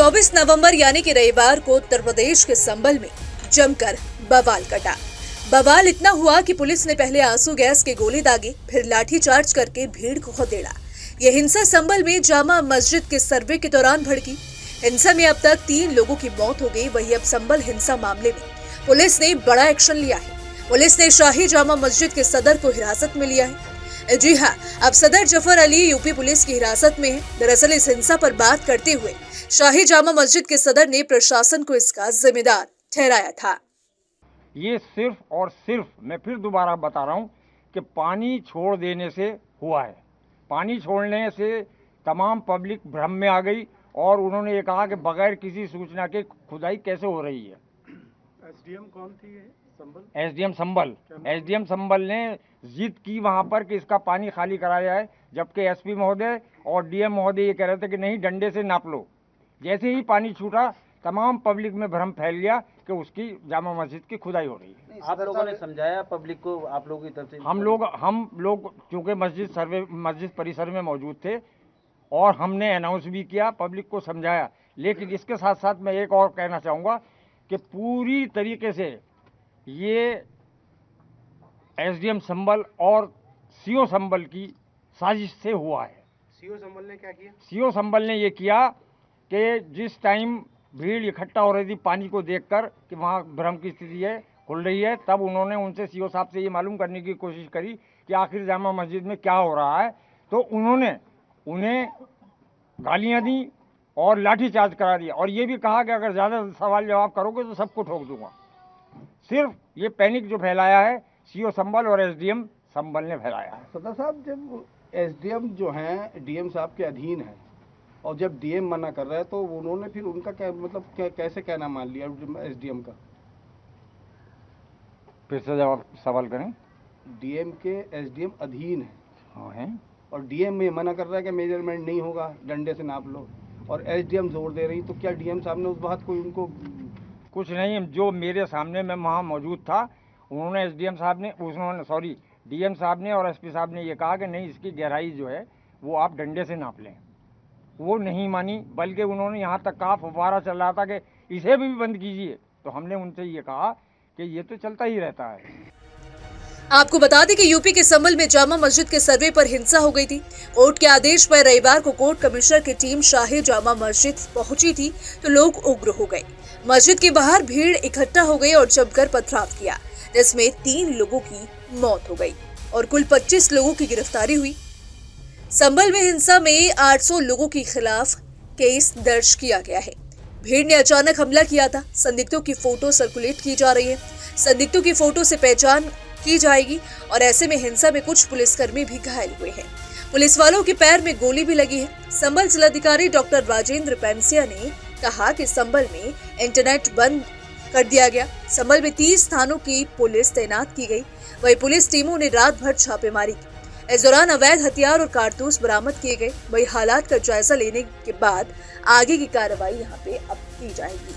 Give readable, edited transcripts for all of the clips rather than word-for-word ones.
24 नवंबर यानी कि रविवार को उत्तर प्रदेश के संभल में जमकर बवाल कटा। बवाल इतना हुआ कि पुलिस ने पहले आंसू गैस के गोले दागे, फिर लाठीचार्ज करके भीड़ को खदेड़ा। यह हिंसा संभल में जामा मस्जिद के सर्वे के दौरान भड़की। हिंसा में अब तक 3 लोगों की मौत हो गई। वहीं अब संभल हिंसा मामले में पुलिस ने बड़ा एक्शन लिया है। पुलिस ने शाही जामा मस्जिद के सदर को हिरासत में लिया है। जी हाँ, अब सदर जफर अली यूपी पुलिस की हिरासत में है। दरअसल इस हिंसा पर बात करते हुए शाही जामा मस्जिद के सदर ने प्रशासन को इसका जिम्मेदार ठहराया था। ये सिर्फ और सिर्फ, मैं फिर दोबारा बता रहा हूँ कि पानी छोड़ देने से हुआ है। पानी छोड़ने से तमाम पब्लिक भ्रम में आ गई और उन्होंने ये कहा कि बगैर किसी सूचना के खुदाई कैसे हो रही है। एसडीएम कौन थी ये? एसडीएम संभल ने जिद की वहाँ पर कि इसका पानी खाली कराया है, जबकि एसपी महोदय और डीएम महोदय ये कह रहे थे कि नहीं, डंडे से नाप लो। जैसे ही पानी छूटा तमाम पब्लिक में भ्रम फैल गया कि उसकी जामा मस्जिद की खुदाई हो रही है। आप लोगों ने समझाया पब्लिक को, आप लोगों की तरफ से? हम लोग चूँकि मस्जिद परिसर में मौजूद थे और हमने अनाउंस भी किया, पब्लिक को समझाया। लेकिन इसके साथ साथ मैं एक और कहना चाहूँगा कि पूरी तरीके से ये एसडीएम संभल और सीओ संभल की साजिश से हुआ है। सीओ संभल ने क्या किया? सीओ संभल ने ये किया कि जिस टाइम भीड़ इकट्ठा हो रही थी पानी को देखकर कि वहाँ भ्रम की स्थिति है, खुल रही है, तब उन्होंने उनसे सीओ साहब से ये मालूम करने की कोशिश करी कि आखिर जामा मस्जिद में क्या हो रहा है। तो उन्होंने उन्हें गालियाँ दी और लाठीचार्ज करा दिया और ये भी कहा कि अगर ज़्यादा सवाल जवाब करोगे तो सबको ठोक दूंगा। सिर्फ ये पैनिक जो फैलाया है सीओ संभल और एसडीएम संभल ने फैलाया है। सदर साहब, जब एसडीएम जो हैं डीएम साहब के अधीन है और जब डीएम मना कर रहा है तो उन्होंने फिर उनका क्या मतलब कैसे कहना मान लिया एसडीएम का? फिर से जवाब सवाल करें। डीएम के एसडीएम अधीन है। हाँ है। और डीएम में मना कर रहा है कि मेजरमेंट नहीं होगा, डंडे से नाप लो, और एसडीएम जोर दे रही। तो क्या डीएम साहब ने उस बात को उनको कुछ नहीं, जो मेरे सामने मैं वहाँ मौजूद था, उन्होंने डीएम साहब ने और एसपी साहब ने ये कहा कि नहीं, इसकी गहराई जो है वो आप डंडे से नाप लें। वो नहीं मानी, बल्कि उन्होंने यहाँ तक कहा, फव्वारा चल रहा था कि इसे भी बंद कीजिए। तो हमने उनसे ये कहा कि ये तो चलता ही रहता है। आपको बता दें कि यूपी के संभल में जामा मस्जिद के सर्वे पर हिंसा हो गई थी। कोर्ट के आदेश पर रविवार को कोर्ट कमिश्नर की टीम शाही जामा मस्जिद पहुंची थी तो लोग उग्र हो गए। मस्जिद के बाहर भीड़ इकट्ठा हो गई और जमकर पथराव किया, जिसमें 3 लोगों की मौत हो गई और कुल 25 लोगों की गिरफ्तारी हुई। संभल में हिंसा में 800 लोगों के खिलाफ केस दर्ज किया गया है। भीड़ ने अचानक हमला किया था। संदिग्धों की फोटो सर्कुलेट की जा रही है। संदिग्धों की फोटो से पहचान की जाएगी और ऐसे में हिंसा में कुछ पुलिसकर्मी भी घायल हुए हैं। पुलिस वालों के पैर में गोली भी लगी है। संभल जिलाधिकारी डॉक्टर राजेंद्र पेंसिया ने कहा कि संभल में इंटरनेट बंद कर दिया गया। संभल में 30 थानों की पुलिस तैनात की गई। वही पुलिस टीमों ने रात भर छापेमारी की। इस दौरान अवैध हथियार और कारतूस बरामद किए गए। वही हालात का जायजा लेने के बाद आगे की कार्रवाई यहाँ पे अब की जाएगी।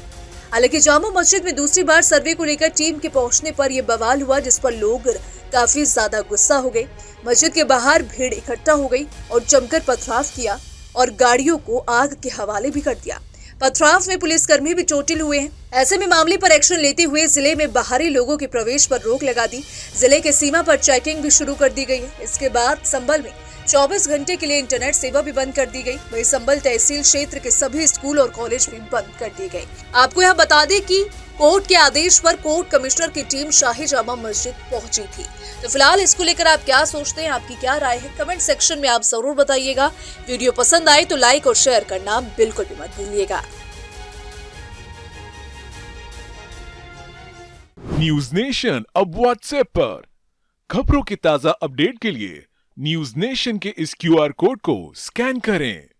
हालांकि जामा मस्जिद में दूसरी बार सर्वे को लेकर टीम के पहुंचने पर यह बवाल हुआ, जिस पर लोग काफी ज्यादा गुस्सा हो गए। मस्जिद के बाहर भीड़ इकट्ठा हो गई और जमकर पथराव किया और गाड़ियों को आग के हवाले भी कर दिया। पथराव में पुलिसकर्मी भी चोटिल हुए हैं। ऐसे में मामले पर एक्शन लेते हुए जिले में बाहरी लोगों के प्रवेश पर रोक लगा दी। जिले के सीमा पर चेकिंग भी शुरू कर दी गई है। इसके बाद संभल में 24 घंटे के लिए इंटरनेट सेवा भी बंद कर दी गई। वहीं संभल तहसील क्षेत्र के सभी स्कूल और कॉलेज भी बंद कर दिए गए। आपको यहाँ बता दें कि कोर्ट के आदेश पर कोर्ट कमिश्नर की टीम शाही जामा मस्जिद पहुंची थी। तो फिलहाल इसको लेकर आप क्या सोचते हैं, आपकी क्या राय है, कमेंट सेक्शन में आप जरूर बताइएगा। वीडियो पसंद आए तो लाइक और शेयर करना बिल्कुल भी मत भूलिएगा। न्यूज नेशन अब व्हाट्सएप पर। खबरों की ताजा अपडेट के लिए न्यूज नेशन के इस QR कोड को स्कैन करें।